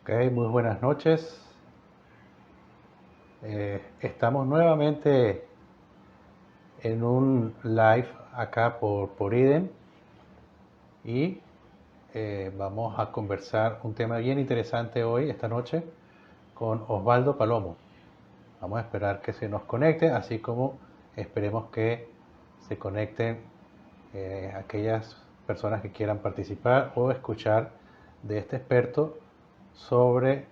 Ok, muy buenas noches. Estamos nuevamente en un live acá por IDEM y vamos a conversar un tema bien interesante hoy, esta noche, con Osvaldo Palomo. Vamos a esperar que se nos conecte, así como esperemos que se conecten aquellas personas que quieran participar o escuchar de este experto sobre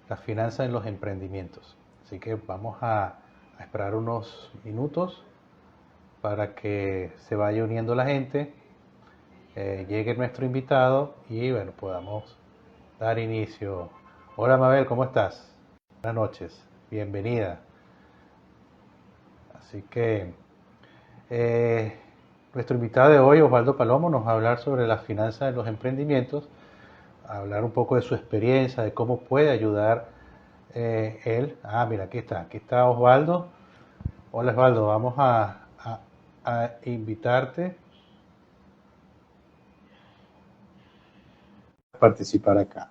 las finanzas en los emprendimientos. Así que vamos a esperar unos minutos para que se vaya uniendo la gente, llegue nuestro invitado y bueno, podamos dar inicio. Hola Mabel, ¿cómo estás? Buenas noches, bienvenida. Así que eh, nuestro invitado de hoy, Osvaldo Palomo, nos va a hablar sobre las finanzas en los emprendimientos, a hablar un poco de su experiencia, de cómo puede ayudar él. Ah, mira, aquí está Osvaldo. Hola Osvaldo, vamos a invitarte a participar acá.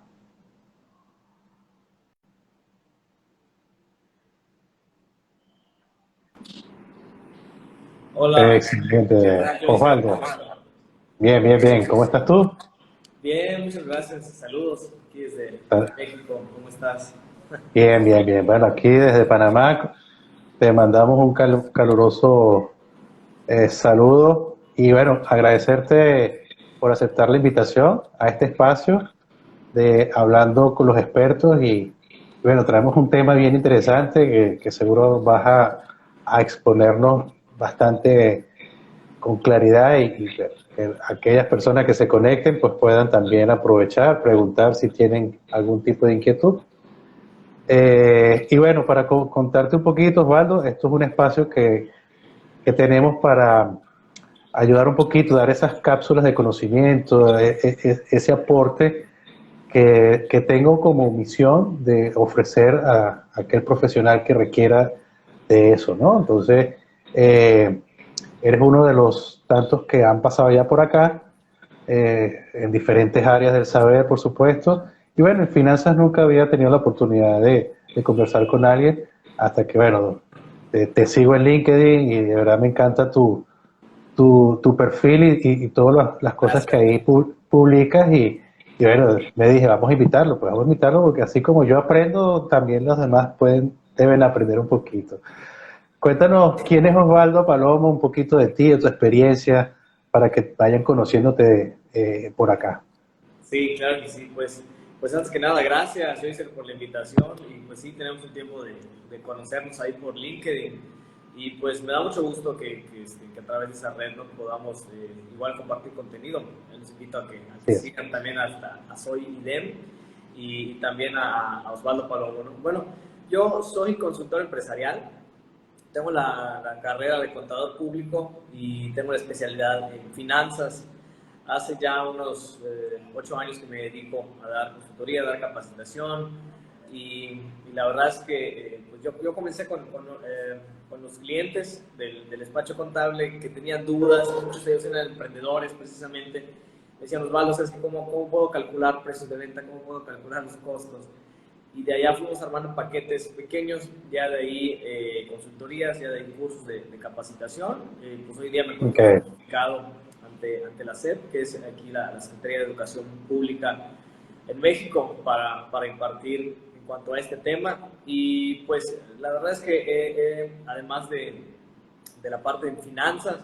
Hola, ¿qué Excelente, tal, Joyce? Osvaldo. Bien, bien, bien. ¿Cómo estás tú? Bien, muchas gracias. Saludos aquí desde México. ¿Cómo estás? Bien, bien, bien. Bueno, aquí desde Panamá te mandamos un caluroso saludo y bueno, agradecerte por aceptar la invitación a este espacio de hablando con los expertos y bueno, traemos un tema bien interesante que seguro vas a exponernos bastante con claridad y que aquellas personas que se conecten pues puedan también aprovechar, preguntar si tienen algún tipo de inquietud. Y bueno, para contarte un poquito, Osvaldo, esto es un espacio que tenemos para ayudar un poquito, dar esas cápsulas de conocimiento, ese aporte que tengo como misión de ofrecer a aquel profesional que requiera de eso, ¿no? Entonces, eres uno de los tantos que han pasado ya por acá, en diferentes áreas del saber, por supuesto. Y bueno, en finanzas nunca había tenido la oportunidad de conversar con alguien hasta que, bueno, te sigo en LinkedIn y de verdad me encanta tu perfil y todas las cosas que Gracias. ahí publicas y bueno, me dije, vamos a invitarlo, pues vamos a invitarlo porque así como yo aprendo, también los demás deben aprender un poquito. Cuéntanos quién es Osvaldo Palomo, un poquito de ti, de tu experiencia, para que vayan conociéndote por acá. Sí, claro que sí. Pues antes que nada, gracias, Joyce, por la invitación. Y pues sí, tenemos un tiempo de conocernos ahí por LinkedIn. Y pues me da mucho gusto que a través de esa red nos podamos igual compartir contenido. Les invito a que Así es. sigan también a Soy IDEM y también a Osvaldo Palomo, ¿no? Bueno, yo soy consultor empresarial. Tengo la carrera de contador público y tengo la especialidad en finanzas. Hace ya unos 8 años que me dedico a dar consultoría, a dar capacitación y la verdad es que pues yo comencé con los clientes del despacho contable que tenían dudas, muchos de ellos eran emprendedores precisamente. Me decían, Osvaldo, ¿sabes cómo puedo calcular precios de venta? ¿Cómo puedo calcular los costos? Y de allá fuimos armando paquetes pequeños, ya de ahí consultorías, ya de ahí cursos de capacitación. Pues hoy día me encuentro Okay. certificado ante la SEP, que es aquí la Secretaría de Educación Pública en México, para impartir en cuanto a este tema. Y pues la verdad es que además de la parte de finanzas,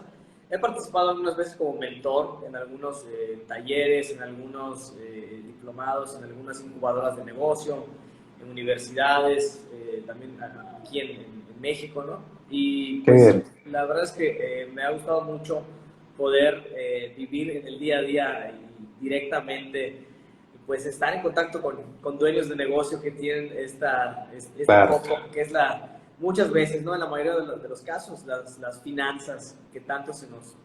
he participado algunas veces como mentor en algunos talleres, en algunos diplomados, en algunas incubadoras de negocio, en universidades, también aquí en México, ¿no? Y Qué pues bien. la verdad es que me ha gustado mucho poder vivir en el día a día y directamente pues estar en contacto con dueños de negocio que tienen este Claro. foco que es muchas veces, ¿no? En la mayoría de los casos, las finanzas que tanto se nos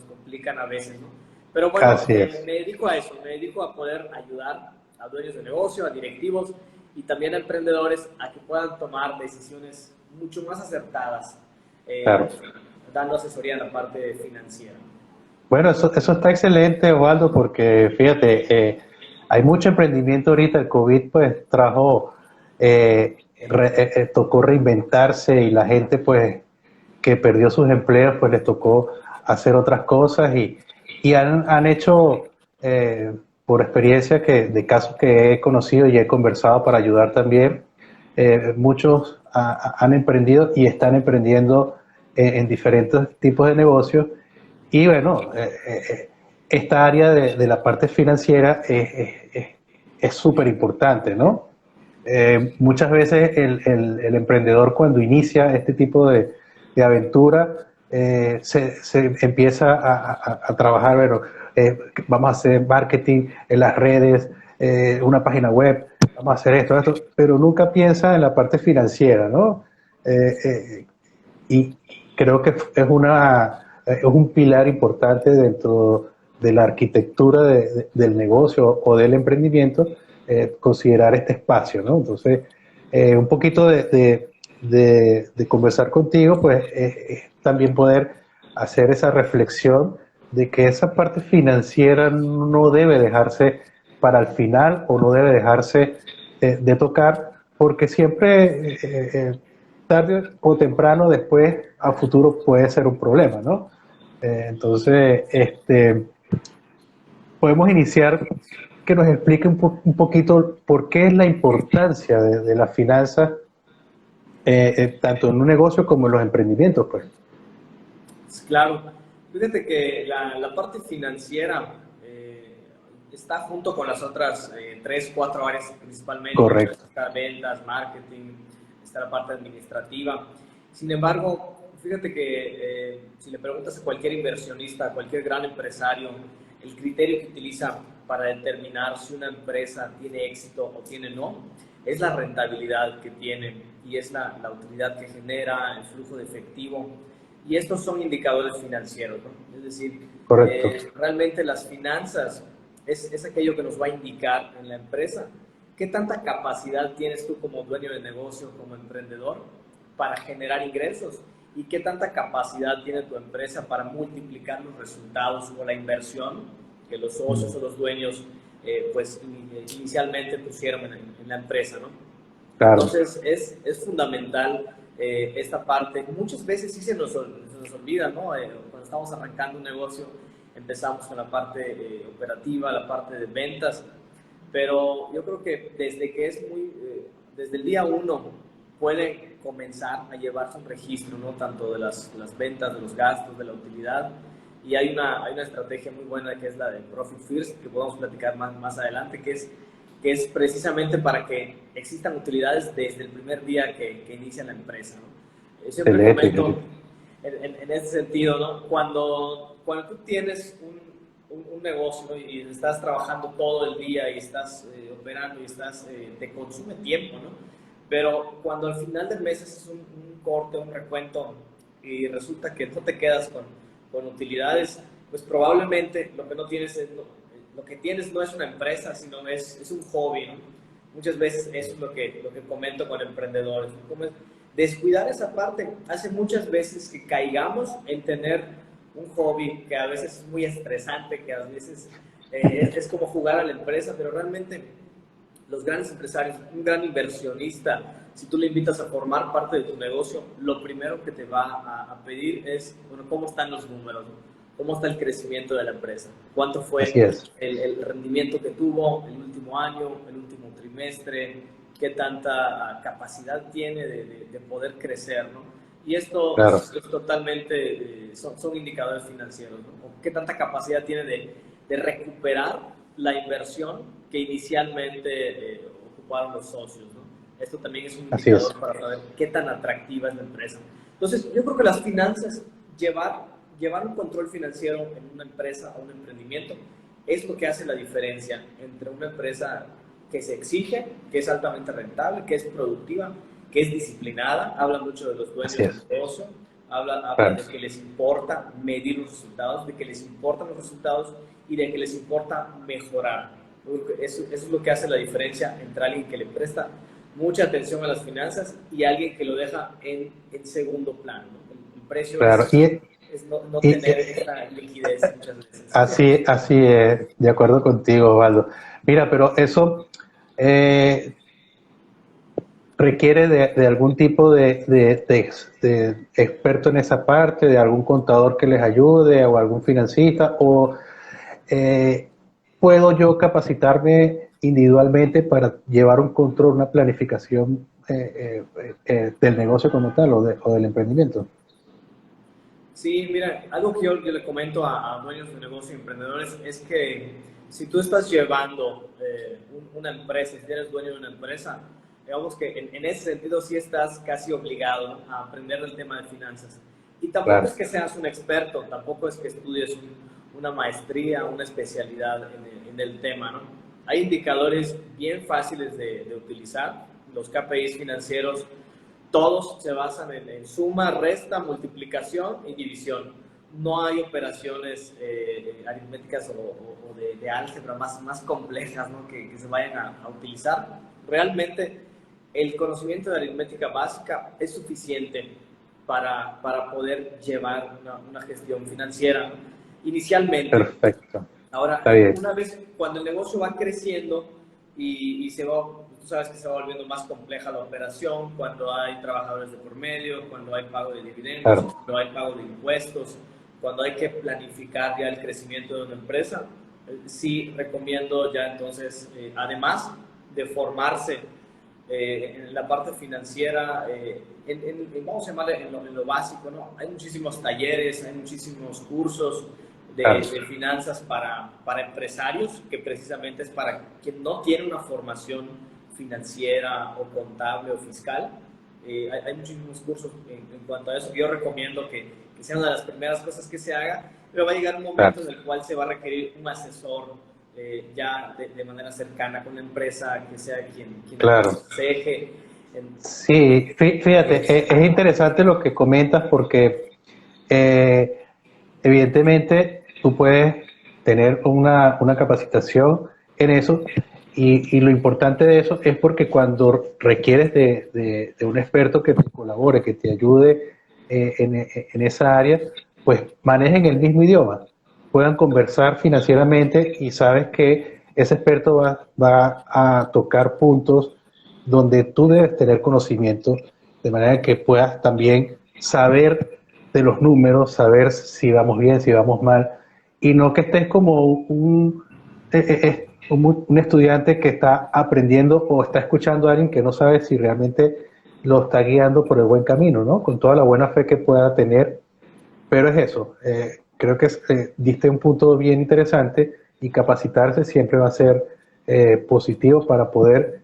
complican a veces, ¿no? Pero bueno, Así es. me dedico a eso, me dedico a poder ayudar a dueños de negocio, a directivos y también a emprendedores a que puedan tomar decisiones mucho más acertadas, Claro. dando asesoría en la parte financiera. Bueno, eso está excelente, Osvaldo, porque fíjate, hay mucho emprendimiento ahorita. El COVID pues trajo, tocó reinventarse, y la gente pues que perdió sus empleos pues les tocó hacer otras cosas, y han hecho, por experiencia de casos que he conocido y he conversado para ayudar también, muchos han emprendido y están emprendiendo en diferentes tipos de negocios. Y bueno, esta área de la parte financiera es súper importante, ¿no? Muchas veces el emprendedor, cuando inicia este tipo de aventura, se empieza a trabajar, bueno, vamos a hacer marketing en las redes, una página web, vamos a hacer esto, pero nunca piensa en la parte financiera, ¿no? Y creo que es un pilar importante dentro de la arquitectura del negocio o del emprendimiento, considerar este espacio, ¿no? Entonces, un poquito de conversar contigo, pues también poder hacer esa reflexión de que esa parte financiera no debe dejarse para el final, o no debe dejarse de tocar, porque siempre, tarde o temprano, después, a futuro, puede ser un problema, ¿no? Entonces, podemos iniciar que nos explique un poquito por qué es la importancia de las finanzas, tanto en un negocio como en los emprendimientos, pues. Claro, fíjate que la parte financiera está junto con las otras 3, 4 áreas principalmente. Correcto. Está ventas, marketing, está la parte administrativa. Sin embargo, fíjate que si le preguntas a cualquier inversionista, a cualquier gran empresario, el criterio que utiliza para determinar si una empresa tiene éxito o tiene no, es la rentabilidad que tiene, y es la utilidad que genera, el flujo de efectivo. Y estos son indicadores financieros, ¿no? Es decir, realmente las finanzas es aquello que nos va a indicar en la empresa qué tanta capacidad tienes tú como dueño de negocio, como emprendedor, para generar ingresos, y qué tanta capacidad tiene tu empresa para multiplicar los resultados o la inversión que los socios o los dueños pues inicialmente pusieron en la empresa, ¿no? Claro. Entonces es fundamental esta parte. Muchas veces sí se nos olvida, ¿no? Cuando estamos arrancando un negocio, empezamos con la parte operativa, la parte de ventas, pero yo creo que desde el día 1 pueden comenzar a llevarse un registro, ¿no? Tanto de las ventas, de los gastos, de la utilidad. Y hay una estrategia muy buena, que es la de Profit First, que podemos platicar más adelante, que es precisamente para que existan utilidades desde el primer día que inicia la empresa, ¿no? Siempre comento en ese sentido, ¿no? Cuando tú tienes un negocio, ¿no? Y estás trabajando todo el día y estás operando y te consume tiempo, ¿no? Pero cuando al final del mes haces un corte, un recuento, y resulta que no te quedas con utilidades, pues probablemente lo que tienes no es una empresa, sino es un hobby, ¿no? Muchas veces eso es lo que comento con emprendedores, ¿no? Como descuidar esa parte hace muchas veces que caigamos en tener un hobby que a veces es muy estresante, que a veces es como jugar a la empresa, pero realmente los grandes empresarios, un gran inversionista, si tú le invitas a formar parte de tu negocio, lo primero que te va a pedir es, bueno, ¿cómo están los números? ¿Cómo está el crecimiento de la empresa? ¿Cuánto fue el rendimiento que tuvo el último año, el último trimestre? ¿Qué tanta capacidad tiene de poder crecer, ¿no? Y esto es totalmente, son indicadores financieros, ¿no? ¿Qué tanta capacidad tiene de recuperar la inversión que inicialmente ocuparon los socios, ¿no? Esto también es un indicador para saber qué tan atractiva es la empresa. Entonces, yo creo que las finanzas, llevar un control financiero en una empresa o un emprendimiento, es lo que hace la diferencia entre una empresa que se exige, que es altamente rentable, que es productiva, que es disciplinada. Habla mucho de los dueños del negocio, habla de que les importa medir los resultados, de que les importan los resultados y de que les importa mejorar. Eso es lo que hace la diferencia entre alguien que le presta mucha atención a las finanzas y alguien que lo deja en segundo plano, ¿no? El precio es no tener esa liquidez muchas veces. Así es, de acuerdo contigo, Osvaldo. Mira, pero eso eh, requiere de algún tipo de experto en esa parte, de algún contador que les ayude o algún financista, o eh, puedo yo capacitarme individualmente para llevar un control, una planificación del negocio como tal o del emprendimiento. Sí, mira, algo que yo le comento a dueños de negocios y emprendedores es que si tú estás llevando una empresa, si eres dueño de una empresa, digamos que en ese sentido sí estás casi obligado, ¿no?, a aprender el tema de finanzas. Y tampoco es Claro, que seas un experto, tampoco es que estudies una maestría, una especialidad en el tema, ¿no? Hay indicadores bien fáciles de utilizar, los KPIs financieros. Todos se basan en suma, resta, multiplicación y división. No hay operaciones aritméticas o de álgebra más complejas, ¿no?, que se vayan a utilizar. Realmente el conocimiento de aritmética básica es suficiente para poder llevar una gestión financiera inicialmente. perfecto. Ahora, Está bien. una vez cuando el negocio va creciendo y se va, tú sabes que se va volviendo más compleja la operación, cuando hay trabajadores de por medio, cuando hay pago de dividendos, Claro, cuando hay pago de impuestos, cuando hay que planificar ya el crecimiento de una empresa, sí recomiendo ya entonces, además de formarse en la parte financiera, vamos a llamarle en lo básico, ¿no? Hay muchísimos talleres, hay muchísimos cursos claro, de finanzas para empresarios, que precisamente es para quien no tiene una formación financiera o contable o fiscal. Hay muchísimos cursos en cuanto a eso que yo recomiendo que sea una de las primeras cosas que se haga, pero va a llegar un momento claro, en el cual se va a requerir un asesor ya de manera cercana con la empresa, que sea quien claro. aconseje. Sí, fíjate, Es, es interesante lo que comentas porque eh, evidentemente tú puedes tener una capacitación en eso y lo importante de eso es porque cuando requieres de un experto que te colabore, que te ayude en esa área, pues manejen el mismo idioma, puedan conversar financieramente y sabes que ese experto va a tocar puntos donde tú debes tener conocimiento, de manera que puedas también saber de los números, saber si vamos bien, si vamos mal, y no que estés como un estudiante que está aprendiendo o está escuchando a alguien que no sabe si realmente lo está guiando por el buen camino, ¿no? Con toda la buena fe que pueda tener, pero es eso, creo que diste un punto bien interesante y capacitarse siempre va a ser positivo para poder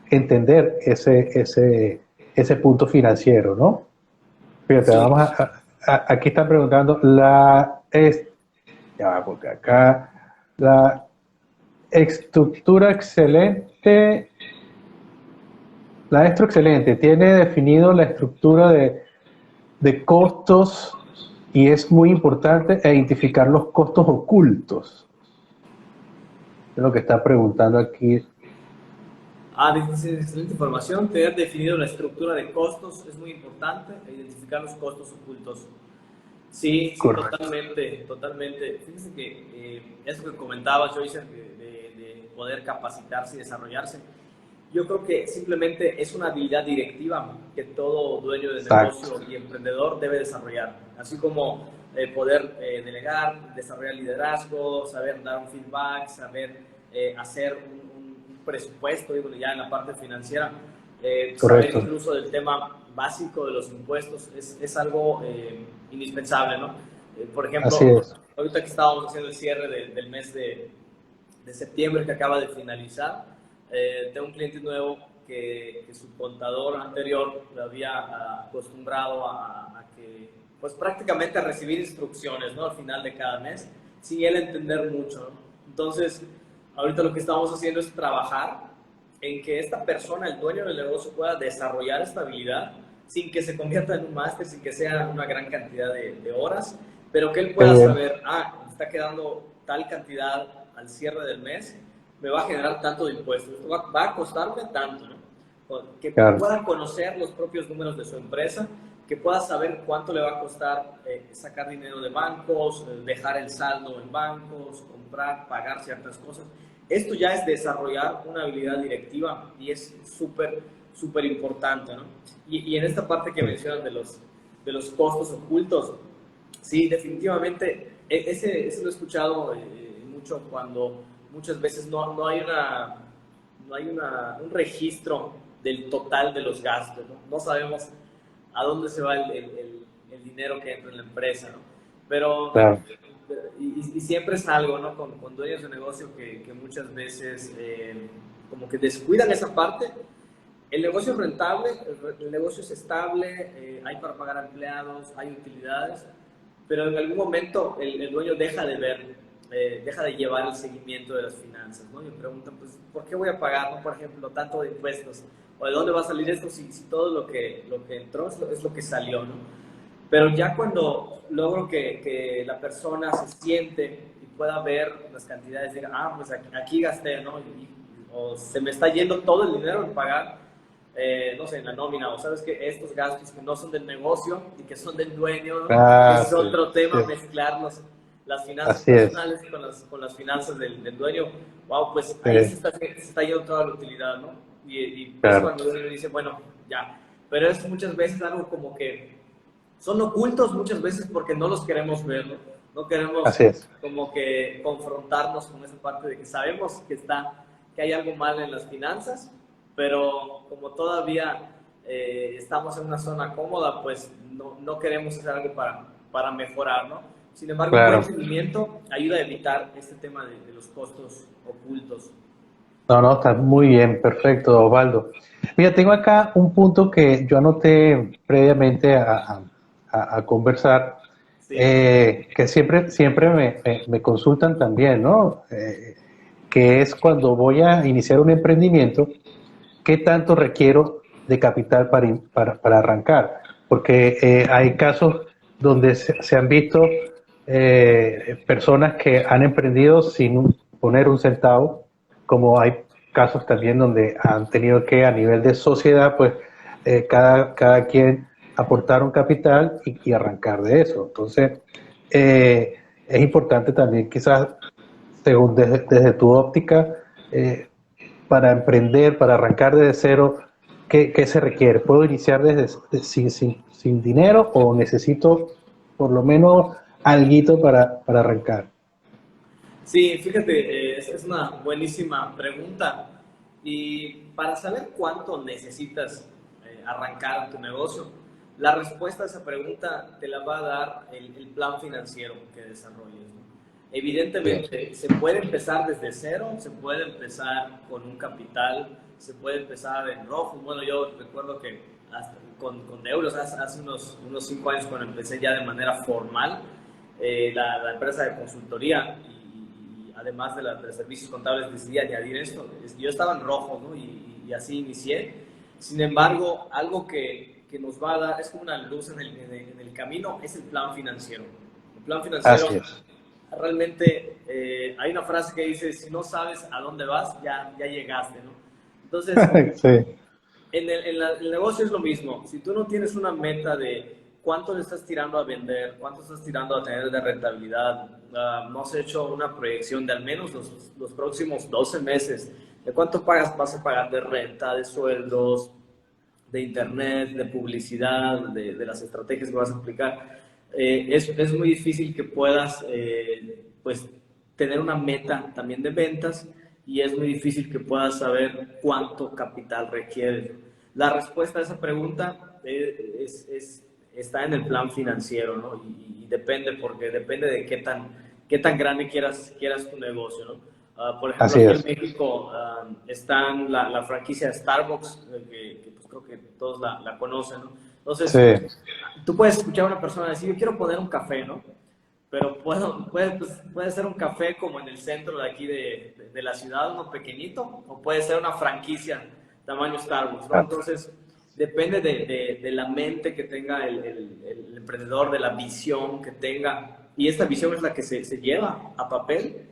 entender ese punto financiero, ¿no? Fíjate, sí, vamos aquí están preguntando, ya va, porque acá, la estructura excelente, la estro excelente, tiene definido la estructura de costos y es muy importante identificar los costos ocultos. Es lo que está preguntando aquí. dice, excelente información. Tener definido la estructura de costos es muy importante, e identificar los costos ocultos. Sí, sí, Correcto. totalmente, totalmente. Fíjense que eso que comentabas, Joyce, de poder capacitarse y desarrollarse, yo creo que simplemente es una habilidad directiva que todo dueño de Exacto. negocio y emprendedor debe desarrollar, así como poder delegar, desarrollar liderazgo, saber dar un feedback, saber hacer un presupuesto, digo, ya en la parte financiera, saber Correcto. incluso del tema básico de los impuestos es algo indispensable, ¿no? Por Así ejemplo, es. ahorita que estábamos haciendo el cierre del mes de septiembre que acaba de finalizar, tengo un cliente nuevo que su contador anterior lo había acostumbrado a que, pues prácticamente a recibir instrucciones, ¿no?, al final de cada mes, sin él entender mucho, ¿no? Entonces, ahorita lo que estamos haciendo es trabajar en que esta persona, el dueño del negocio, pueda desarrollar esta habilidad sin que se convierta en un máster, sin que sea una gran cantidad de horas, pero que él Qué pueda bien. saber, está quedando tal cantidad al cierre del mes, me va a generar tanto de impuestos, esto va a costarme tanto, ¿no? Que Claro. pueda conocer los propios números de su empresa que pueda saber cuánto le va a costar sacar dinero de bancos, dejar el saldo en bancos, comprar, pagar ciertas cosas. Esto ya es desarrollar una habilidad directiva y es súper importante, ¿no? Y en esta parte que mencionan de los costos ocultos, sí, definitivamente, ese lo he escuchado mucho cuando muchas veces no hay un registro del total de los gastos, ¿no? No sabemos a dónde se va el dinero que entra en la empresa, ¿no? Pero, Claro. y siempre es algo, ¿no? Con dueños de negocio que muchas veces como que descuidan esa parte. El negocio es rentable, el negocio es estable, hay para pagar a empleados, hay utilidades, pero en algún momento el dueño deja de ver, deja de llevar el seguimiento de las finanzas, ¿no? Y me preguntan, pues, ¿por qué voy a pagar, ¿no? Por ejemplo, tanto de impuestos? ¿O de dónde va a salir esto si todo lo que entró es lo que salió, ¿no? Pero ya cuando logro que la persona se siente y pueda ver las cantidades, diga, ah, pues aquí gasté, ¿no? O se me está yendo todo el dinero en pagar, no sé, en la nómina, o sabes que estos gastos que no son del negocio y que son del dueño, ¿no? Ah, Es otro sí, tema, sí. mezclarlos, las finanzas Así es. personales con las finanzas del dueño. Wow, pues ahí Sí, se está yendo toda la utilidad, ¿no? Y es claro. cuando uno dice, bueno, ya. Pero es muchas veces algo como que son ocultos muchas veces porque no los queremos ver, ¿no? No queremos Así es. como que confrontarnos con esa parte de que sabemos que hay algo mal en las finanzas, pero como todavía estamos en una zona cómoda, pues no queremos hacer algo para mejorar, ¿no? Sin embargo, un buen Claro. seguimiento ayuda a evitar este tema de los costos ocultos. No, no, está muy bien, perfecto, Osvaldo. Mira, tengo acá un punto que yo anoté previamente a conversar, Sí, que siempre me consultan también, ¿no? Que es cuando voy a iniciar un emprendimiento, ¿qué tanto requiero de capital para arrancar? Porque hay casos donde se han visto personas que han emprendido sin poner un centavo, como hay casos también donde han tenido que a nivel de sociedad, pues cada quien aportar un capital y arrancar de eso. Entonces, es importante también quizás, según desde tu óptica, eh, para emprender, para arrancar desde cero, ¿qué se requiere? ¿Puedo iniciar sin dinero o necesito por lo menos alguito para arrancar? sí, fíjate, es una buenísima pregunta. Y para saber cuánto necesitas arrancar tu negocio, la respuesta a esa pregunta te la va a dar el plan financiero que desarrolles, ¿no? Bien. Evidentemente, se puede empezar desde cero, se puede empezar con un capital, se puede empezar en rojo. Bueno, yo recuerdo que hasta con euros, hace unos 5 años cuando empecé ya de manera formal, la empresa de consultoría y además de los servicios contables decidí añadir esto. Yo estaba en rojo, ¿no? Y así inicié. Sin embargo, algo que nos va a dar, es como una luz en el camino, es el plan financiero. El plan financiero, Así es. realmente, hay una frase que dice, si no sabes a dónde vas, ya llegaste, ¿no? Entonces, Sí, el negocio es lo mismo. Si tú no tienes una meta de cuánto le estás tirando a vender, cuánto estás tirando a tener de rentabilidad, no has hecho una proyección de al menos los próximos 12 meses, de cuánto vas a pagar de renta, de sueldos, de internet, de publicidad, de las estrategias que vas a aplicar, es muy difícil que puedas pues, tener una meta también de ventas y es muy difícil que puedas saber cuánto capital requieres. La respuesta a esa pregunta está en el plan financiero, ¿no? Y depende, porque depende de qué tan grande quieras tu negocio, ¿no? Por ejemplo, así aquí en es. México están la franquicia de Starbucks, que pues creo que todos la conocen, ¿no? Sí, Entonces, tú puedes escuchar a una persona decir, yo quiero poner un café, ¿no? Pero puede ser un café como en el centro de aquí de la ciudad, uno pequeñito, o puede ser una franquicia tamaño Starbucks, ¿no? claro. Entonces, depende de la mente que tenga el emprendedor, de la visión que tenga. Y esta visión es la que se lleva a papel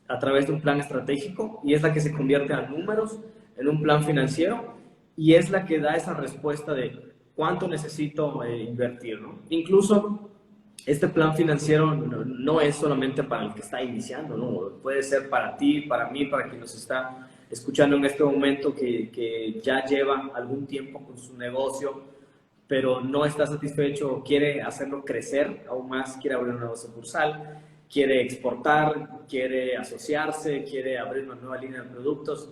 a través de un plan estratégico y es la que se convierte a números en un plan financiero y es la que da esa respuesta de cuánto necesito invertir, ¿no? Incluso este plan financiero no es solamente para el que está iniciando, ¿no? Puede ser para ti, para mí, para quien nos está escuchando en este momento que ya lleva algún tiempo con su negocio, pero no está satisfecho, quiere hacerlo crecer aún más, quiere abrir una nueva sucursal, quiere exportar, quiere asociarse, quiere abrir una nueva línea de productos.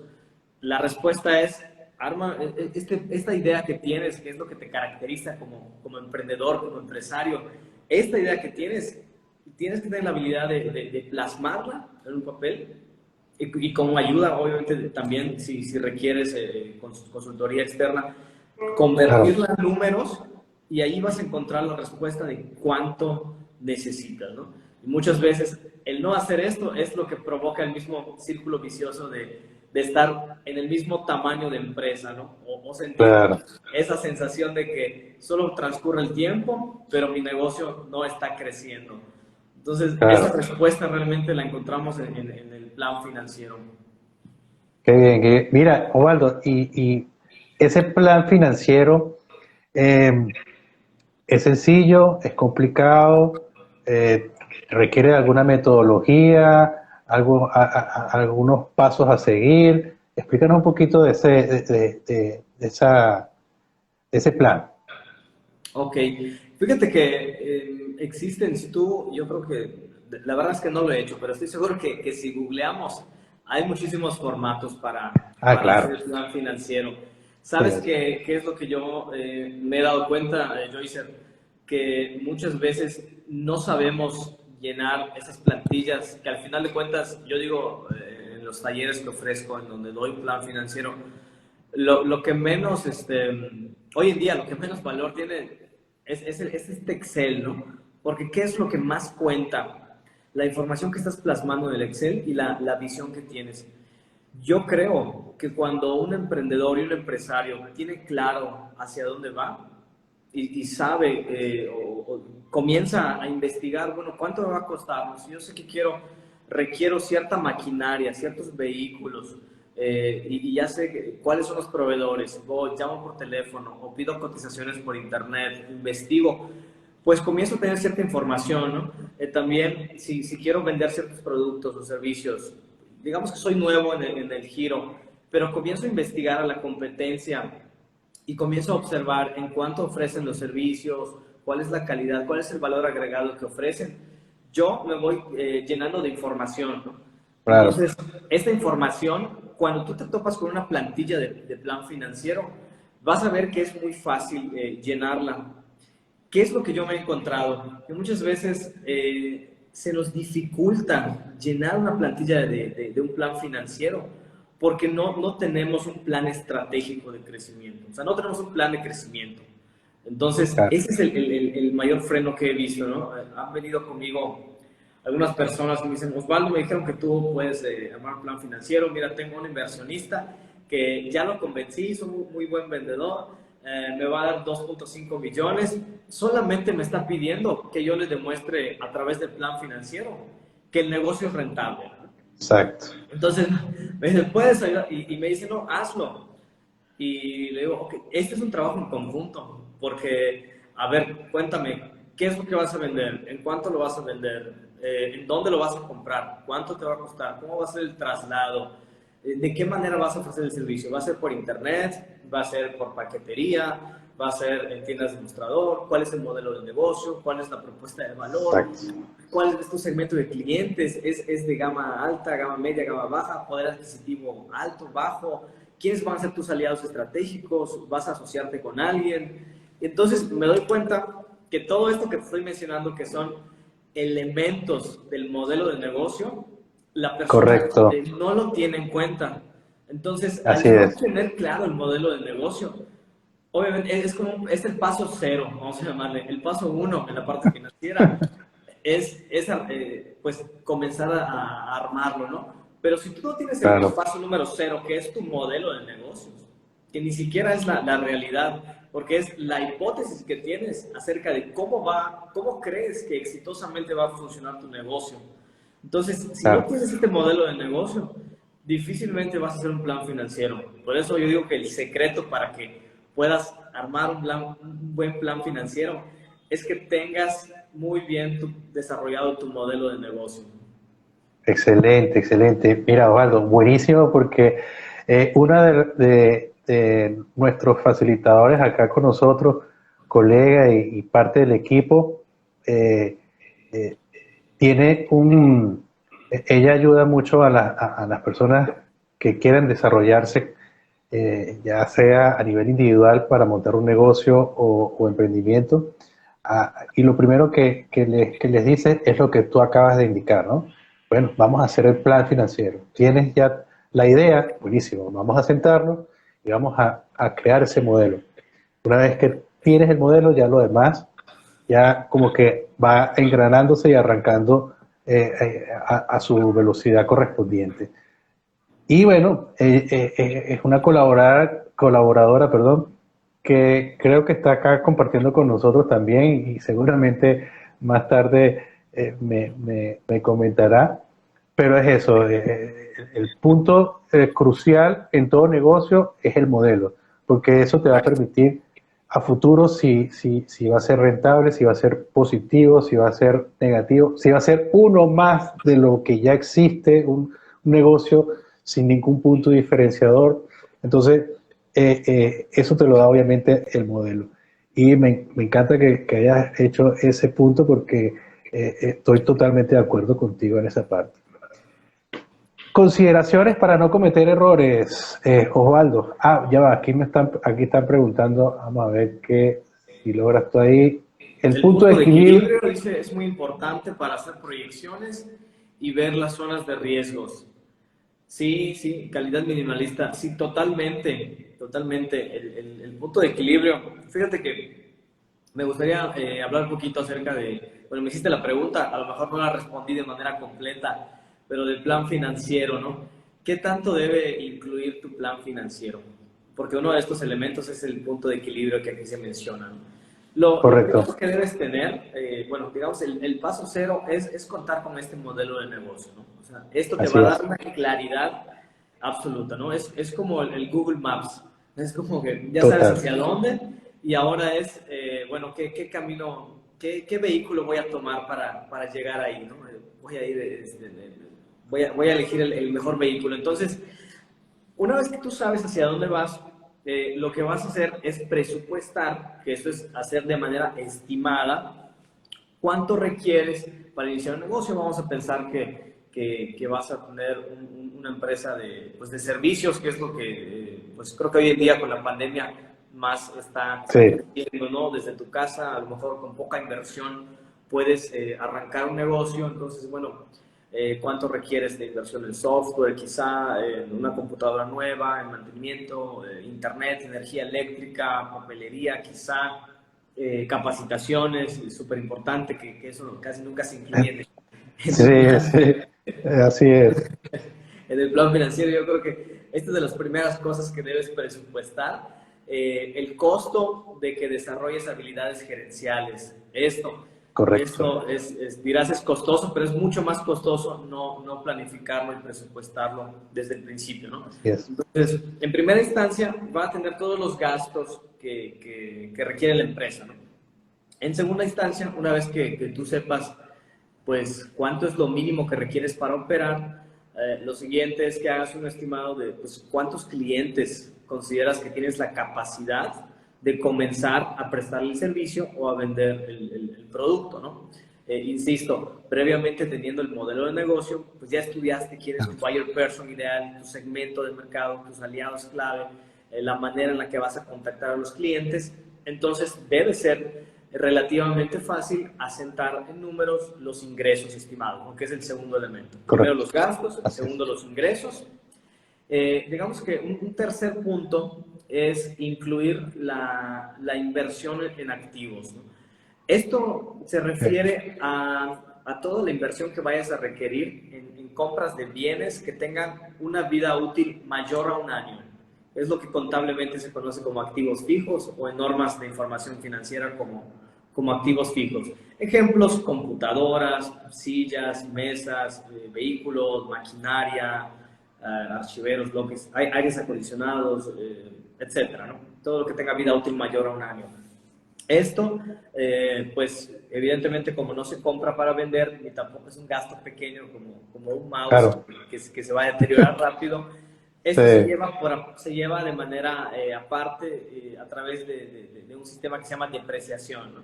La respuesta es, arma esta idea que tienes, que es lo que te caracteriza como emprendedor, como empresario. Esta idea que tienes que tener la habilidad de plasmarla en un papel y como ayuda, obviamente, también, si requieres consultoría externa, Claro. convertirla en números y ahí vas a encontrar la respuesta de cuánto necesitas, ¿no? Y muchas veces el no hacer esto es lo que provoca el mismo círculo vicioso de estar en el mismo tamaño de empresa, ¿no? O sentir Claro, esa sensación de que solo transcurre el tiempo, pero mi negocio no está creciendo. Entonces, esa claro. respuesta realmente la encontramos en el plan financiero. Qué bien, qué bien. Mira, Osvaldo, y ese plan financiero eh, es sencillo, es complicado, eh, requiere de alguna metodología, algunos pasos a seguir. Explícanos un poquito de de ese plan. Ok, fíjate que existen, si tú, yo creo que, la verdad es que no lo he hecho, pero estoy seguro que si googleamos, hay muchísimos formatos Ah, para hacer claro. el plan financiero. Sí, ¿Sabes qué es lo que yo me he dado cuenta, Joycer? Que muchas veces no sabemos llenar esas plantillas, que al final de cuentas, yo digo, en los talleres que ofrezco, en donde doy plan financiero, lo que menos, hoy en día, lo que menos valor tiene es este Excel, ¿no? Porque ¿qué es lo que más cuenta? La información que estás plasmando en el Excel y la visión que tienes. Yo creo que cuando un emprendedor y un empresario tiene claro hacia dónde va y sabe o comienza a investigar, bueno, ¿cuánto me va a costar? ¿No? Si yo sé que requiero cierta maquinaria, ciertos vehículos, y ya sé cuáles son los proveedores, o llamo por teléfono, o pido cotizaciones por internet, investigo, pues comienzo a tener cierta información, ¿no? También, si quiero vender ciertos productos o servicios, digamos que soy nuevo en el giro, pero comienzo a investigar a la competencia y comienzo a observar en cuánto ofrecen los servicios, cuál es la calidad, cuál es el valor agregado que ofrecen. Yo me voy llenando de información, ¿no? claro. Entonces, esta información, cuando tú te topas con una plantilla de plan financiero, vas a ver que es muy fácil llenarla. ¿Qué es lo que yo me he encontrado? Que muchas veces se nos dificulta llenar una plantilla de un plan financiero porque no tenemos un plan estratégico de crecimiento. O sea, no tenemos un plan de crecimiento. Entonces, Claro. ese es el mayor freno que he visto, ¿no? Han venido conmigo algunas personas que me dicen, Osvaldo, me dijeron que tú puedes armar un plan financiero. Mira, tengo un inversionista que ya lo convencí, soy muy buen vendedor, me va a dar 2.5 millones. Solamente me está pidiendo que yo le demuestre a través del plan financiero que el negocio es rentable. Exacto. Entonces, me dice, ¿puedes ayudar? Y me dice, no, hazlo. Y le digo, ok, este es un trabajo en conjunto, porque, a ver, cuéntame, ¿qué es lo que vas a vender? ¿En cuánto lo vas a vender? ¿En dónde lo vas a comprar? ¿Cuánto te va a costar? ¿Cómo va a ser el traslado? ¿De qué manera vas a ofrecer el servicio? ¿Va a ser por internet? ¿Va a ser por paquetería? ¿Va a ser en tiendas de mostrador? ¿Cuál es el modelo de negocio? ¿Cuál es la propuesta de valor? Exacto. ¿Cuál es tu segmento de clientes? ¿Es de gama alta, gama media, gama baja? ¿Poder adquisitivo alto, bajo? ¿Quiénes van a ser tus aliados estratégicos? ¿Vas a asociarte con alguien? Entonces me doy cuenta que todo esto que estoy mencionando, que son elementos del modelo de negocio, la persona Correcto. no lo tiene en cuenta. Entonces, al Así yo no es. tener claro el modelo de negocio, obviamente es el paso cero, vamos a llamarle, el paso uno en la parte financiera pues comenzar a armarlo, ¿no? Pero si tú no tienes el Claro. paso número cero, que es tu modelo de negocios, que ni siquiera es la realidad, porque es la hipótesis que tienes acerca de cómo crees que exitosamente va a funcionar tu negocio. Entonces, si no Claro. tienes este modelo de negocio, difícilmente vas a hacer un plan financiero. Por eso yo digo que el secreto para que puedas armar un buen plan financiero es que tengas muy bien desarrollado tu modelo de negocio. Excelente, excelente. Mira, Osvaldo, buenísimo porque una de nuestros facilitadores acá con nosotros, colega y parte del equipo, eh, eh, tiene ella ayuda mucho a las personas que quieren desarrollarse, ya sea a nivel individual para montar un negocio o emprendimiento. Y lo primero que les dice es lo que tú acabas de indicar, ¿no? Bueno, vamos a hacer el plan financiero. Tienes ya la idea, buenísimo, vamos a sentarnos y vamos a crear ese modelo. Una vez que tienes el modelo, ya lo demás ya como que va engranándose y arrancando a su velocidad correspondiente. Y bueno, es una colaboradora, perdón, que creo que está acá compartiendo con nosotros también y seguramente más tarde me comentará. Pero es eso, el punto crucial en todo negocio es el modelo, porque eso te va a permitir a futuro si va a ser rentable, si va a ser positivo, si va a ser negativo, si va a ser uno más de lo que ya existe, un negocio sin ningún punto diferenciador. Entonces, eso te lo da obviamente el modelo. Y me encanta que hayas hecho ese punto porque estoy totalmente de acuerdo contigo en esa parte. Consideraciones para no cometer errores, Osvaldo. Ya va, aquí están preguntando, vamos a ver si logras tú ahí. El punto de equilibrio. Dice, es muy importante para hacer proyecciones y ver las zonas de riesgos. Sí, sí, calidad minimalista, sí, totalmente, totalmente. El punto de equilibrio, fíjate que me gustaría hablar un poquito acerca bueno, me hiciste la pregunta, a lo mejor no la respondí de manera completa, pero del plan financiero, ¿no? ¿Qué tanto debe incluir tu plan financiero? Porque uno de estos elementos es el punto de equilibrio que aquí se menciona, ¿no? Lo primero que debes tener, bueno, digamos, el paso cero es contar con este modelo de negocio, ¿no? O sea, esto te va a dar una claridad absoluta, ¿no? Es como el Google Maps, es como que ya sabes hacia dónde y ahora bueno, ¿qué camino, qué vehículo voy a tomar para llegar ahí, ¿no? Voy a ir, voy a elegir el mejor vehículo. Entonces, una vez que tú sabes hacia dónde vas, lo que vas a hacer es presupuestar, que eso es hacer de manera estimada, cuánto requieres para iniciar un negocio. Vamos a pensar que vas a tener una empresa de servicios, que es lo que, pues creo que hoy en día con la pandemia más está creciendo, ¿no? Desde tu casa, a lo mejor con poca inversión puedes arrancar un negocio. Entonces, bueno, cuánto requieres de inversión en software, quizá en una computadora nueva, en mantenimiento, internet, energía eléctrica, papelería, quizá capacitaciones, súper importante, que eso casi nunca se incluye Así es. En el plan financiero. Yo creo que esta es de las primeras cosas que debes presupuestar, el costo de que desarrolles habilidades gerenciales. Correcto. Dirás es costoso, pero es mucho más costoso no planificarlo y presupuestarlo desde el principio, ¿no? Entonces, en primera instancia, va a tener todos los gastos que requiere la empresa, ¿no? En segunda instancia, una vez que tú sepas, pues, cuánto es lo mínimo que requieres para operar, lo siguiente es que hagas un estimado de, pues, cuántos clientes consideras que tienes la capacidad de comenzar a prestarle el servicio o a vender el producto, ¿no? Insisto, previamente teniendo el modelo de negocio, pues ya estudiaste quién es tu buyer person ideal, tu segmento de mercado, tus aliados clave, la manera en la que vas a contactar a los clientes. Entonces debe ser relativamente fácil asentar en números los ingresos estimados, ¿no? Que es el segundo elemento. Primero los gastos, segundo los ingresos. Digamos que un tercer punto es incluir la inversión en activos, ¿no? Esto se refiere a toda la inversión que vayas a requerir en compras de bienes que tengan una vida útil mayor a un año. Es lo que contablemente se conoce como activos fijos o en normas de información financiera como activos fijos. Ejemplos: computadoras, sillas, mesas, vehículos, maquinaria, archiveros, bloques, aires acondicionados, etcétera, ¿no? Todo lo que tenga vida útil mayor a un año. Esto, pues, evidentemente, como no se compra para vender, ni tampoco es un gasto pequeño como un mouse Claro. que se va a deteriorar rápido. Esto Sí, se lleva de manera aparte a través de un sistema que se llama depreciación, ¿no?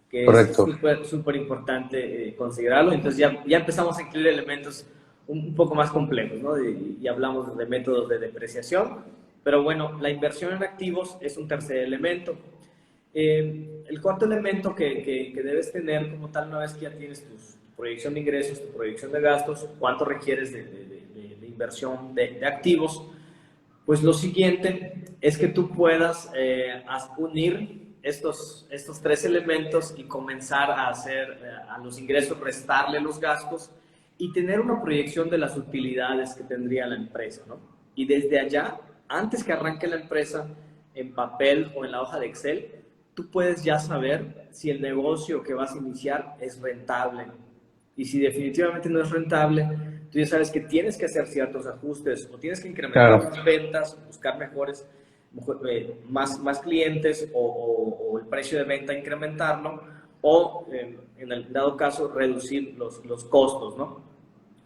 Que es correcto. súper importante considerarlo. Entonces ya empezamos a incluir elementos un poco más complejos, ¿no? Y hablamos de métodos de depreciación. Pero bueno, la inversión en activos es un tercer elemento. El cuarto elemento que debes tener como tal una vez que ya tienes tu proyección de ingresos, tu proyección de gastos, cuánto requieres de inversión de activos, pues lo siguiente es que tú puedas unir estos tres elementos y comenzar a hacer a los ingresos, restarle los gastos y tener una proyección de las utilidades que tendría la empresa, ¿no? Y desde allá, antes que arranque la empresa, en papel o en la hoja de Excel, tú puedes ya saber si el negocio que vas a iniciar es rentable. Y si definitivamente no es rentable, tú ya sabes que tienes que hacer ciertos ajustes o tienes que incrementar Claro, las ventas, buscar más clientes o el precio de venta incrementarlo o en el dado caso reducir los costos, ¿no?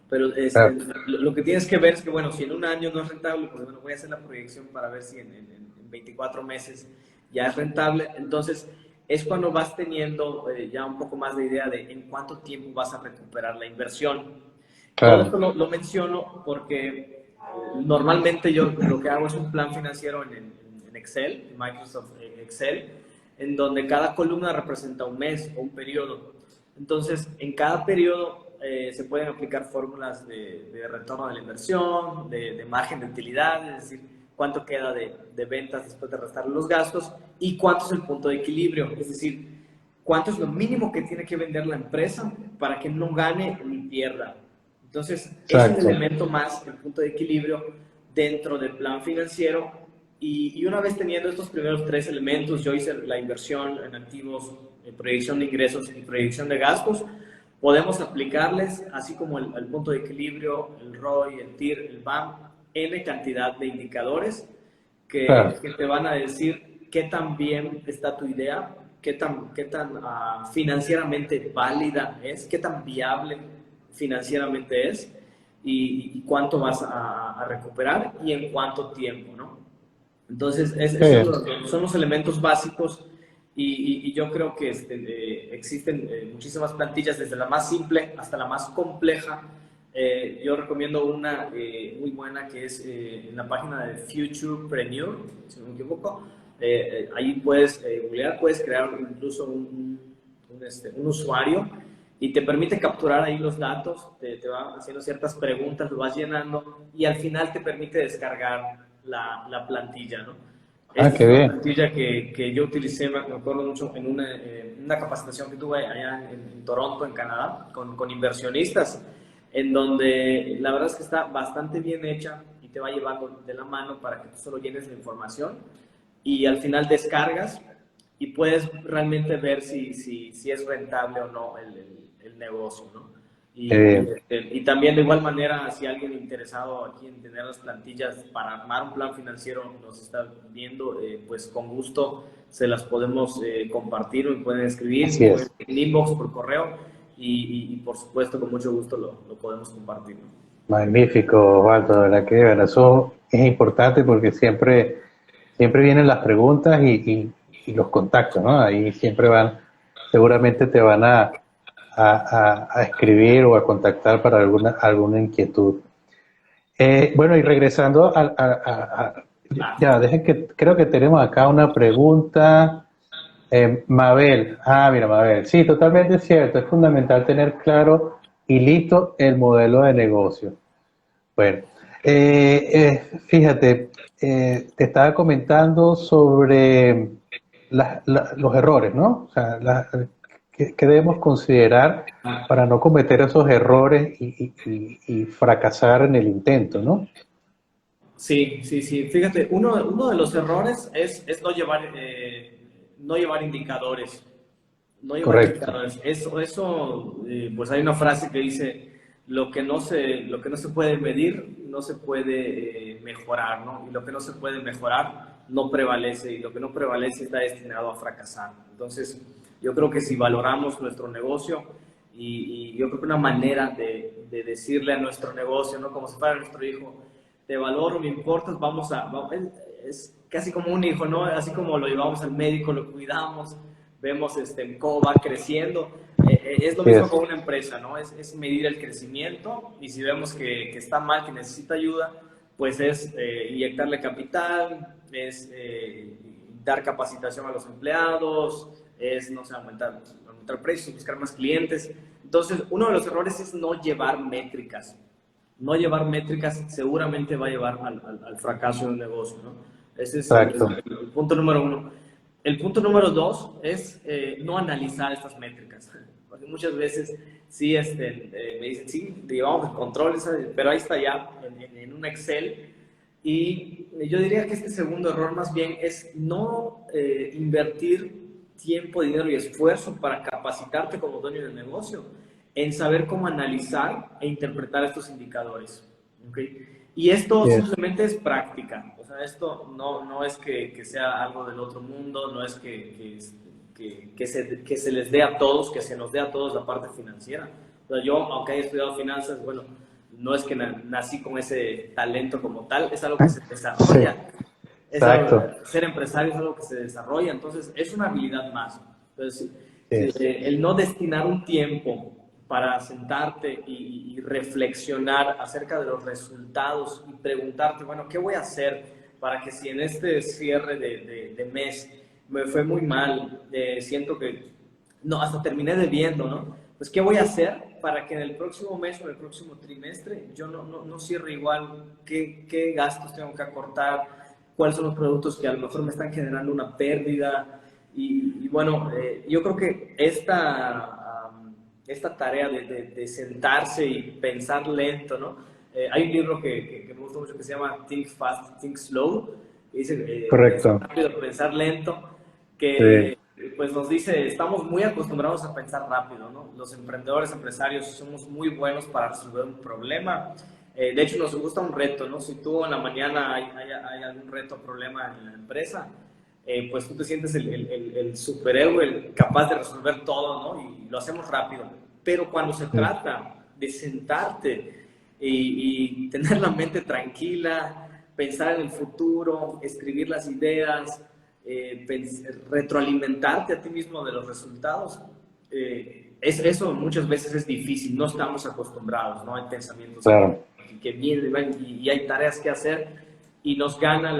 Pero claro. lo que tienes que ver es que, bueno, si en un año no es rentable, pues bueno, voy a hacer la proyección para ver si en 24 meses ya es rentable. Entonces, es cuando vas teniendo ya un poco más de idea de en cuánto tiempo vas a recuperar la inversión. Todo esto Claro. lo menciono porque normalmente yo lo que hago es un plan financiero en Excel, en Microsoft Excel, en donde cada columna representa un mes o un periodo. Entonces, en cada periodo se pueden aplicar fórmulas de retorno de la inversión, de margen de utilidad, es decir, cuánto queda de ventas después de restar los gastos y cuánto es el punto de equilibrio, es decir, cuánto es lo mínimo que tiene que vender la empresa para que no gane ni pierda. Entonces, es un Exacto. elemento más, el punto de equilibrio dentro del plan financiero. Y una vez teniendo estos primeros tres elementos, yo hice la inversión en activos, proyección de ingresos y proyección de gastos, podemos aplicarles, así como el punto de equilibrio, el ROI, el TIR, el BAM, N cantidad de indicadores Claro. que te van a decir qué tan bien está tu idea, qué tan financieramente válida es, qué tan viable financieramente es y cuánto vas a recuperar y en cuánto tiempo, ¿no? Entonces, esos Sí. son los elementos básicos y yo creo que existen muchísimas plantillas, desde la más simple hasta la más compleja. Yo recomiendo una muy buena que es en la página de Futurepreneur, si no me equivoco. Ahí puedes googlear, puedes crear incluso un usuario y te permite capturar ahí los datos, te va haciendo ciertas preguntas, lo vas llenando y al final te permite descargar la plantilla, ¿no? Ah, Esta es qué una bien. plantilla que yo utilicé, me acuerdo mucho, en una capacitación que tuve allá en Toronto, en Canadá, con inversionistas, en donde la verdad es que está bastante bien hecha y te va llevando de la mano para que tú solo llenes la información y al final descargas y puedes realmente ver si es rentable o no el negocio, ¿no? Qué bien. Y también de igual manera, si alguien interesado aquí en tener las plantillas para armar un plan financiero nos está viendo, pues con gusto se las podemos compartir o pueden escribir Así o en es. inbox por correo y por supuesto con mucho gusto lo podemos compartir, ¿no? Magnífico, Osvaldo. De verdad que bueno, eso es importante porque siempre vienen las preguntas y los contactos, ¿no? Ahí siempre van, seguramente te van a escribir o a contactar para alguna inquietud. Bueno, y regresando Claro. ya, dejen que, creo que tenemos acá una pregunta. Mabel, mira, Mabel, sí, totalmente cierto, es fundamental tener claro y listo el modelo de negocio. Bueno, fíjate, te estaba comentando sobre los errores, ¿no? O sea, ¿qué debemos considerar para no cometer esos errores y fracasar en el intento, ¿no? Sí, sí, sí. Fíjate, uno de los errores es no llevar indicadores. No llevar Correcto. indicadores. Pues hay una frase que dice, lo que no se puede medir no se puede mejorar, ¿no? Y lo que no se puede mejorar no prevalece, y lo que no prevalece está destinado a fracasar. Entonces, yo creo que si valoramos nuestro negocio, y yo creo que una manera de decirle a nuestro negocio, ¿no? Como si fuera nuestro hijo, te valoro, me importas, es casi como un hijo, ¿no? Así como lo llevamos al médico, lo cuidamos, vemos cómo va creciendo. Es lo mismo con una empresa, ¿no? Es medir el crecimiento, y si vemos que está mal, que necesita ayuda, pues es inyectarle capital, es dar capacitación a los empleados, es, no sé, aumentar precios, buscar más clientes. Entonces, uno de los errores es no llevar métricas. No llevar métricas seguramente va a llevar al fracaso de un negocio, ¿no? Ese es el punto número uno. El punto número dos es no analizar estas métricas. Porque muchas veces sí me dicen, sí, llevamos controles, pero ahí está ya en un Excel. Y yo diría que este segundo error más bien es no invertir tiempo, dinero y esfuerzo para capacitarte como dueño del negocio en saber cómo analizar e interpretar estos indicadores. ¿Okay? Y esto simplemente es práctica. O sea, esto no es que sea algo del otro mundo, no es que se les dé a todos, que se nos dé a todos la parte financiera. O sea, yo, aunque haya estudiado finanzas, bueno, no es que nací con ese talento como tal, es algo que se desarrolla. Ser empresario es algo que se desarrolla, entonces es una habilidad más. Entonces, el no destinar un tiempo para sentarte y reflexionar acerca de los resultados y preguntarte, bueno, ¿qué voy a hacer para que si en este cierre de mes me fue muy mal, siento que no, hasta terminé debiendo, ¿no? Pues, ¿qué voy a hacer para que en el próximo mes o en el próximo trimestre yo no cierre igual? ¿Qué gastos tengo que acortar? ¿Cuáles son los productos que a lo mejor me están generando una pérdida? Y bueno, yo creo que esta tarea de sentarse y pensar lento, ¿no? Hay un libro que me gusta mucho que se llama Think Fast, Think Slow, que dice correcto. Pensar rápido, pensar lento, que pues nos dice, estamos muy acostumbrados a pensar rápido, ¿no? Los emprendedores, empresarios, somos muy buenos para resolver un problema. De hecho, nos gusta un reto, ¿no? Si tú en la mañana hay algún reto o problema en la empresa, pues tú te sientes el superhéroe, el capaz de resolver todo, ¿no? Y lo hacemos rápido. Pero cuando se trata de sentarte y tener la mente tranquila, pensar en el futuro, escribir las ideas, retroalimentarte a ti mismo de los resultados, eso muchas veces es difícil, no estamos acostumbrados, ¿no? Hay pensamientos que vienen y hay tareas que hacer y nos gana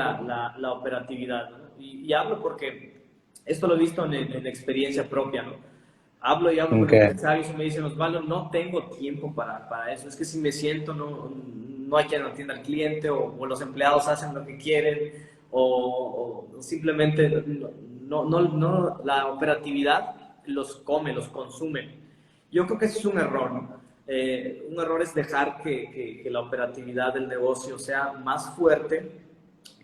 la operatividad, ¿no? Y hablo porque esto lo he visto en experiencia propia, ¿no? Hablo con empresarios y me dicen, Osvaldo, no tengo tiempo para eso, es que si me siento no hay quien atienda al cliente, o los empleados hacen lo que quieren, o simplemente la operatividad los come, los consume. Yo creo que ese es un error, ¿no? Un error es dejar que la operatividad del negocio sea más fuerte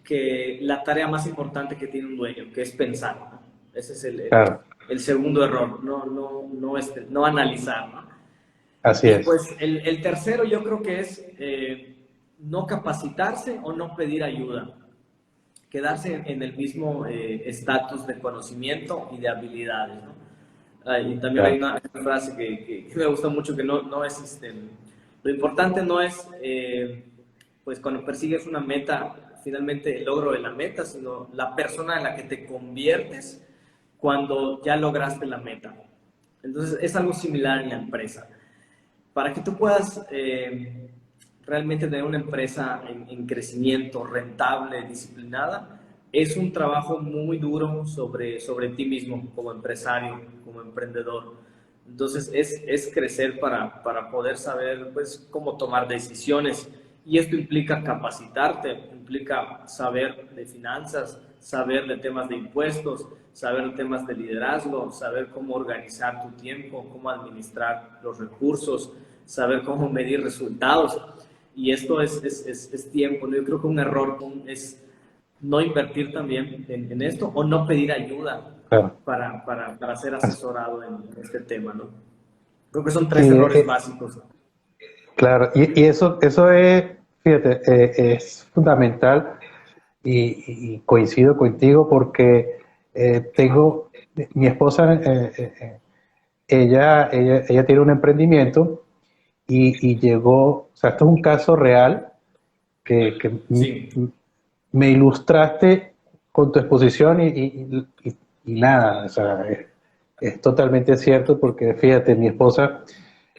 que la tarea más importante que tiene un dueño, que es pensar, ¿no? Ese es el segundo error, no analizar, ¿no? Así es. Pues el tercero yo creo que es no capacitarse o no pedir ayuda. Quedarse en el mismo estatus de conocimiento y de habilidades, ¿no? Y también hay una frase que me gusta mucho, que no es lo importante no es pues cuando persigues una meta, finalmente el logro de la meta, sino la persona en la que te conviertes cuando ya lograste la meta. Entonces es algo similar en la empresa. Para que tú puedas realmente tener una empresa en crecimiento, rentable, disciplinada, es un trabajo muy duro sobre ti mismo como empresario, como emprendedor. Entonces es crecer para poder saber, pues, cómo tomar decisiones, y esto implica capacitarte, implica saber de finanzas, saber de temas de impuestos, saber de temas de liderazgo, saber cómo organizar tu tiempo, cómo administrar los recursos, saber cómo medir resultados. Y esto es tiempo, ¿no? Yo creo que un error es no invertir también en esto, o no pedir ayuda para ser asesorado en este tema, ¿no? Creo que son tres errores básicos. Claro, y eso es, fíjate, es fundamental y coincido contigo porque tengo, mi esposa, ella tiene un emprendimiento y llegó, o sea, esto es un caso real que Sí, me ilustraste con tu exposición y nada, o sea, es totalmente cierto porque fíjate, mi esposa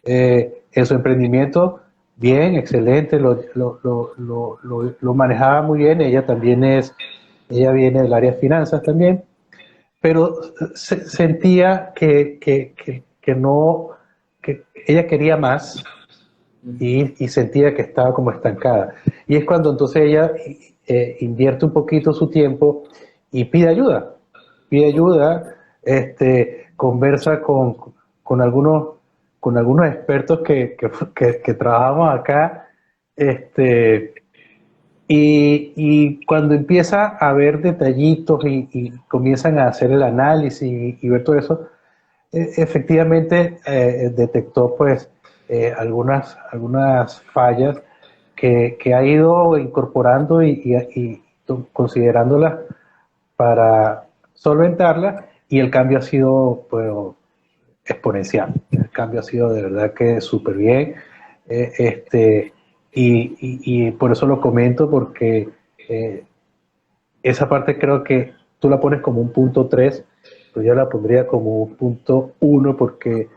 en su emprendimiento, bien, excelente, lo manejaba muy bien, ella viene del área de finanzas también, pero sentía que no, que ella quería más y sentía que estaba como estancada. Y es cuando entonces ella invierte un poquito su tiempo y pide ayuda, conversa con algunos, con algunos expertos que trabajamos acá, este, y cuando empieza a ver detallitos y comienzan a hacer el análisis y ver todo eso, efectivamente detectó pues algunas fallas que ha ido incorporando y considerándolas para solventarlas y el cambio ha sido pues, exponencial. El cambio ha sido de verdad que súper bien. eh, este, y por eso lo comento porque eh, esa parte creo que tú la pones como un punto 3, pero yo la pondría como un punto 1 porque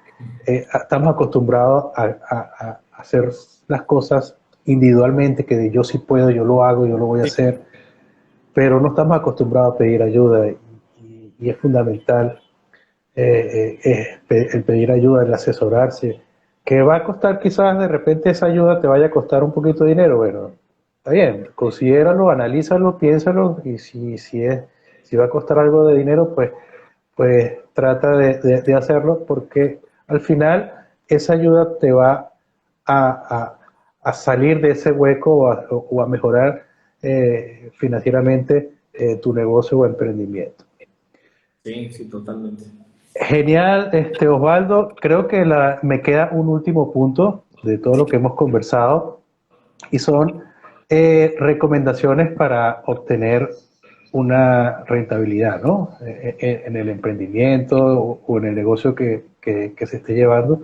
estamos acostumbrados a hacer las cosas individualmente, que de yo sí puedo, yo lo hago, yo lo voy a sí, hacer, pero no estamos acostumbrados a pedir ayuda y es fundamental el pedir ayuda, el asesorarse, que va a costar quizás de repente esa ayuda te vaya a costar un poquito de dinero, bueno, está bien, considéralo, analízalo, piénsalo y si va a costar algo de dinero, pues trata de hacerlo porque al final esa ayuda te va a, a salir de ese hueco o a mejorar financieramente tu negocio o emprendimiento. sí, sí, totalmente. Genial, Osvaldo. Creo que me queda un último punto de todo lo que hemos conversado y son recomendaciones para obtener una rentabilidad, ¿no? En el emprendimiento o en el negocio que se esté llevando.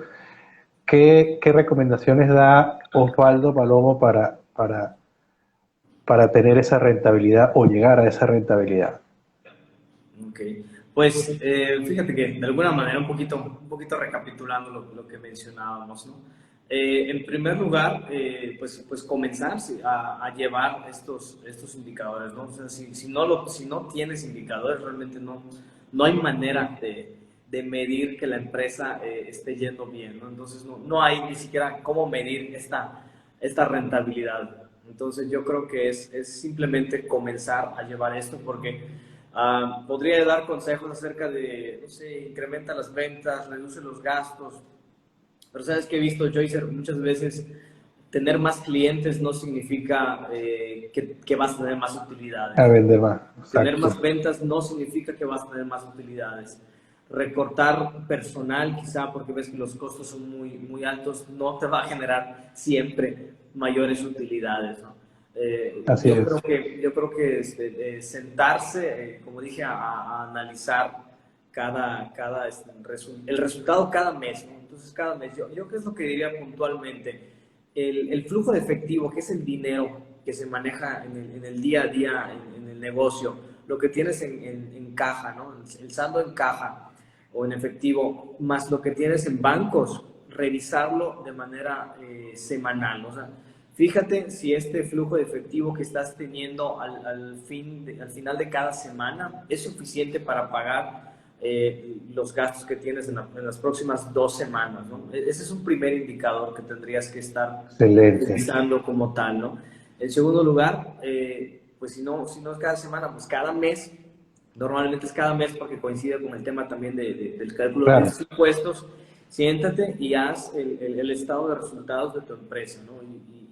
¿Qué recomendaciones da Osvaldo Palomo para tener esa rentabilidad o llegar a esa rentabilidad? Ok, pues fíjate que de alguna manera un poquito recapitulando lo que mencionábamos, ¿no? En primer lugar, pues comenzar sí, a llevar estos indicadores, ¿no? O sea, si no tienes indicadores, realmente no hay manera de medir que la empresa esté yendo bien, ¿no? Entonces no hay ni siquiera cómo medir esta rentabilidad. Entonces yo creo que es simplemente comenzar a llevar esto porque podría dar consejos acerca de, no sé, incrementa las ventas, reduce los gastos, pero sabes que he visto, Joycer, muchas veces tener más clientes no significa que vas a tener más A utilidades. vender más, Tener exacto. más ventas no significa que vas a tener más utilidades. Recortar personal, quizá porque ves que los costos son muy altos, no te va a generar siempre mayores utilidades, ¿no? Así es. Yo creo que sentarse, como dije, a analizar el resultado cada mes, ¿no? Entonces, cada mes, yo qué es lo que diría puntualmente, el flujo de efectivo, que es el dinero que se maneja en el día a día en el negocio, lo que tienes en caja, ¿no? El saldo en caja o en efectivo, más lo que tienes en bancos, revisarlo de manera semanal, ¿no? O sea, fíjate si este flujo de efectivo que estás teniendo al final de cada semana es suficiente para pagar los gastos que tienes en las próximas 2 semanas, ¿no? Ese es un primer indicador que tendrías que estar Excelente. revisando como tal, ¿no? En segundo lugar, pues si no es cada semana, pues cada mes, normalmente es cada mes porque coincide con el tema también del cálculo de Claro. los impuestos, siéntate y haz el estado de resultados de tu empresa, ¿no?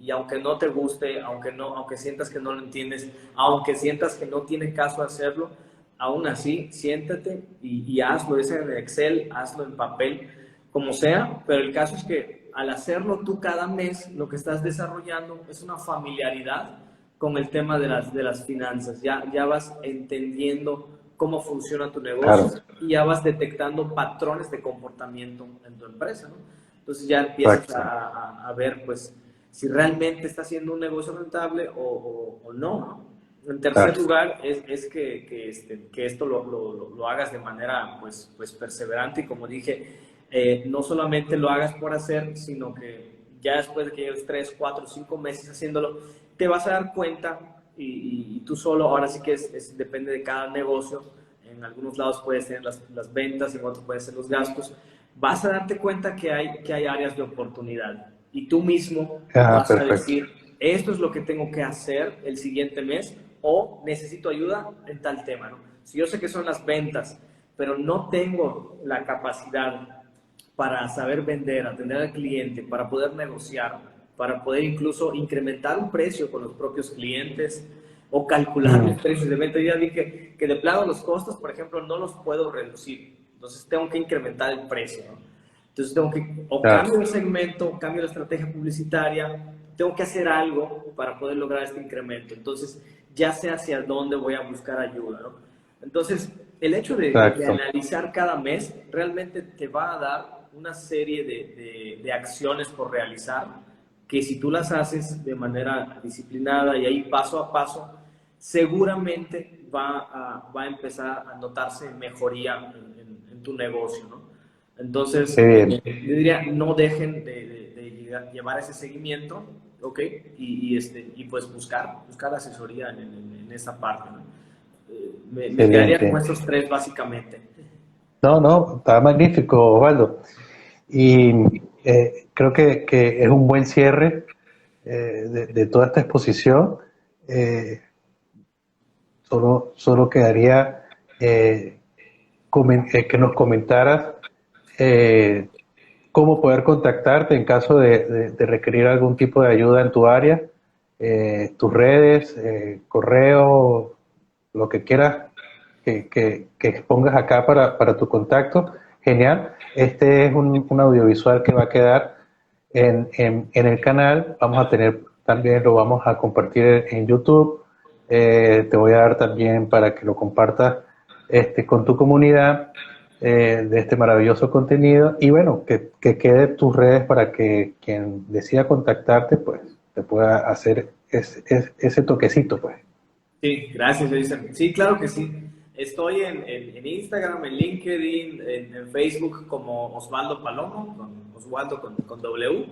Y aunque no te guste, aunque sientas que no lo entiendes, aunque sientas que no tiene caso hacerlo, aún así, siéntate y hazlo, es en Excel, hazlo en papel, como sea, pero el caso es que al hacerlo tú cada mes, lo que estás desarrollando es una familiaridad con el tema de las finanzas. Ya vas entendiendo cómo funciona tu negocio Claro, y ya vas detectando patrones de comportamiento en tu empresa, ¿no? Entonces ya empiezas exacto. a ver, pues, si realmente está siendo un negocio rentable o no, ¿no? En tercer Claro, lugar, es que esto lo hagas de manera pues perseverante y como dije, no solamente lo hagas por hacer, sino que ya después de que lleves 3, 4, 5 meses haciéndolo, te vas a dar cuenta y tú solo, ahora sí que depende de cada negocio, en algunos lados puedes tener las ventas, en otros pueden ser los gastos, vas a darte cuenta que hay áreas de oportunidad y tú mismo ah, vas a perfecto. decir, esto es lo que tengo que hacer el siguiente mes o necesito ayuda en tal tema, ¿no? Si yo sé que son las ventas, pero no tengo la capacidad para saber vender, atender al cliente, para poder negociar, para poder incluso incrementar un precio con los propios clientes o calcular Mm, los precios de venta. Yo ya dije que de plano los costos, por ejemplo, no los puedo reducir. Entonces tengo que incrementar el precio, ¿no? Entonces tengo que, o claro, cambio el segmento, cambio la estrategia publicitaria, tengo que hacer algo para poder lograr este incremento. Entonces ya sé hacia dónde voy a buscar ayuda, ¿no? Entonces, el hecho de exacto. analizar cada mes realmente te va a dar una serie de acciones por realizar que si tú las haces de manera disciplinada y ahí paso a paso, seguramente va a empezar a notarse mejoría en tu negocio, ¿no? Entonces, Qué bien. yo diría, no dejen llevar ese seguimiento, ¿ok? Y pues buscar asesoría en esa parte, ¿no? Me quedaría con Excelente. estos tres básicamente. No, no, está magnífico, Osvaldo. Y creo que es un buen cierre de toda esta exposición. Eh, solo quedaría que nos comentaras eh, cómo poder contactarte en caso de requerir algún tipo de ayuda en tu área, tus redes, correo, lo que quieras que expongas acá para tu contacto. Genial. Este es un audiovisual que va a quedar en el canal. Vamos a tener, también lo vamos a compartir en YouTube. Te voy a dar también para que lo compartas con tu comunidad de este maravilloso contenido y bueno, que quede tus redes para que quien decida contactarte, pues te pueda hacer ese toquecito, pues. Sí, gracias, Jason. Sí, claro que sí. Estoy en Instagram, en LinkedIn, en Facebook como Osvaldo Palomo, Osvaldo con W.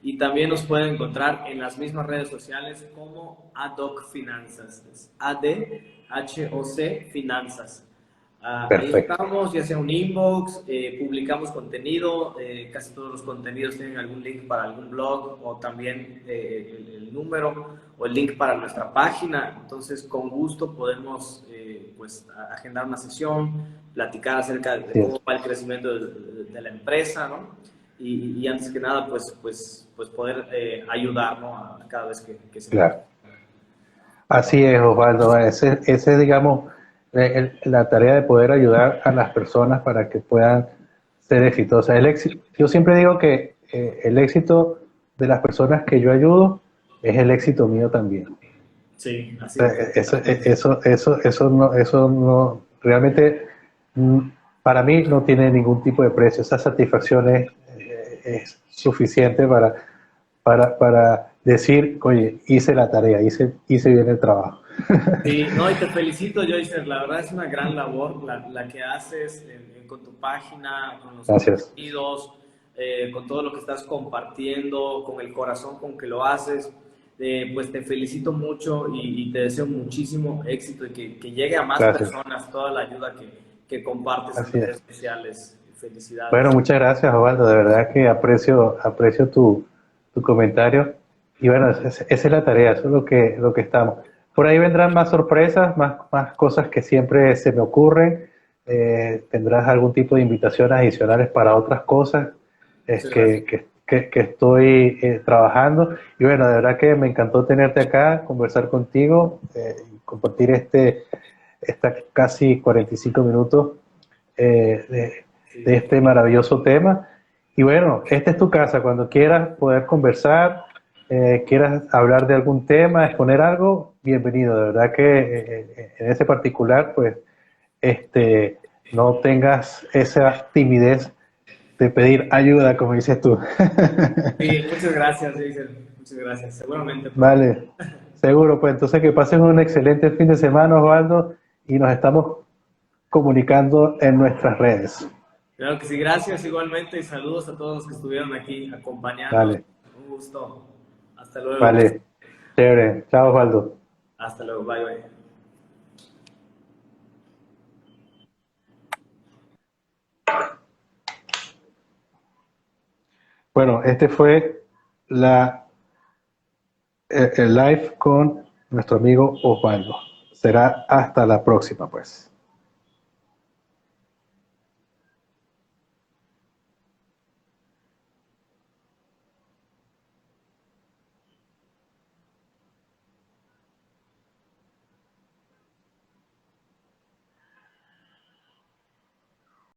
Y también nos pueden encontrar en las mismas redes sociales como ADHOC Finanzas. Es ADHOC Finanzas. Ahí Perfecto. estamos, ya sea un inbox, publicamos contenido, casi todos los contenidos tienen algún link para algún blog o también el número o el link para nuestra página. Entonces, con gusto podemos pues, agendar una sesión, platicar acerca de Así cómo es. va el crecimiento de la empresa, ¿no? Y antes que nada, pues poder ayudar, ¿no? A cada vez que se pueda. Claro. Así es, Osvaldo. Ese digamos, la tarea de poder ayudar a las personas para que puedan ser exitosas. El éxito, yo siempre digo que el éxito de las personas que yo ayudo es el éxito mío también. Sí, O así sea, es. eso no, realmente mm, para mí no tiene ningún tipo de precio. Esa satisfacción es suficiente para decir, oye, hice la tarea, hice bien el trabajo. Sí, no, y te felicito, Joycer. La verdad es una gran labor la que haces con tu página, con los Gracias. contenidos, con todo lo que estás compartiendo, con el corazón con que lo haces. Pues te felicito mucho y te deseo muchísimo éxito y que llegue a más Gracias. personas toda la ayuda que compartes en Así redes es. sociales. Bueno, Felicidades. muchas gracias, Osvaldo. De verdad que aprecio tu comentario. Y bueno, esa es la tarea, eso es lo que estamos. Por ahí vendrán más sorpresas, más cosas que siempre se me ocurren. Tendrás algún tipo de invitaciones adicionales para otras cosas Muchas gracias. que estoy trabajando. Y bueno, de verdad que me encantó tenerte acá, conversar contigo, y compartir esta casi 45 minutos de Sí. este maravilloso tema. Y bueno, esta es tu casa. Cuando quieras poder conversar, quieras hablar de algún tema, exponer algo, bienvenido. De verdad que en ese particular, pues, no tengas esa timidez de pedir ayuda, como dices tú. Sí, muchas gracias, Jason. Muchas gracias. Seguramente pronto. Vale, seguro. Pues entonces que pasen un excelente fin de semana, Osvaldo, y nos estamos comunicando en nuestras redes. Claro que sí, gracias igualmente y saludos a todos los que estuvieron aquí acompañándonos. Vale, Un gusto. Hasta luego. vale. Chévere. Chao, Osvaldo. Hasta luego. Bye, bye. Bueno, este fue el live con nuestro amigo Osvaldo. Será hasta la próxima, pues.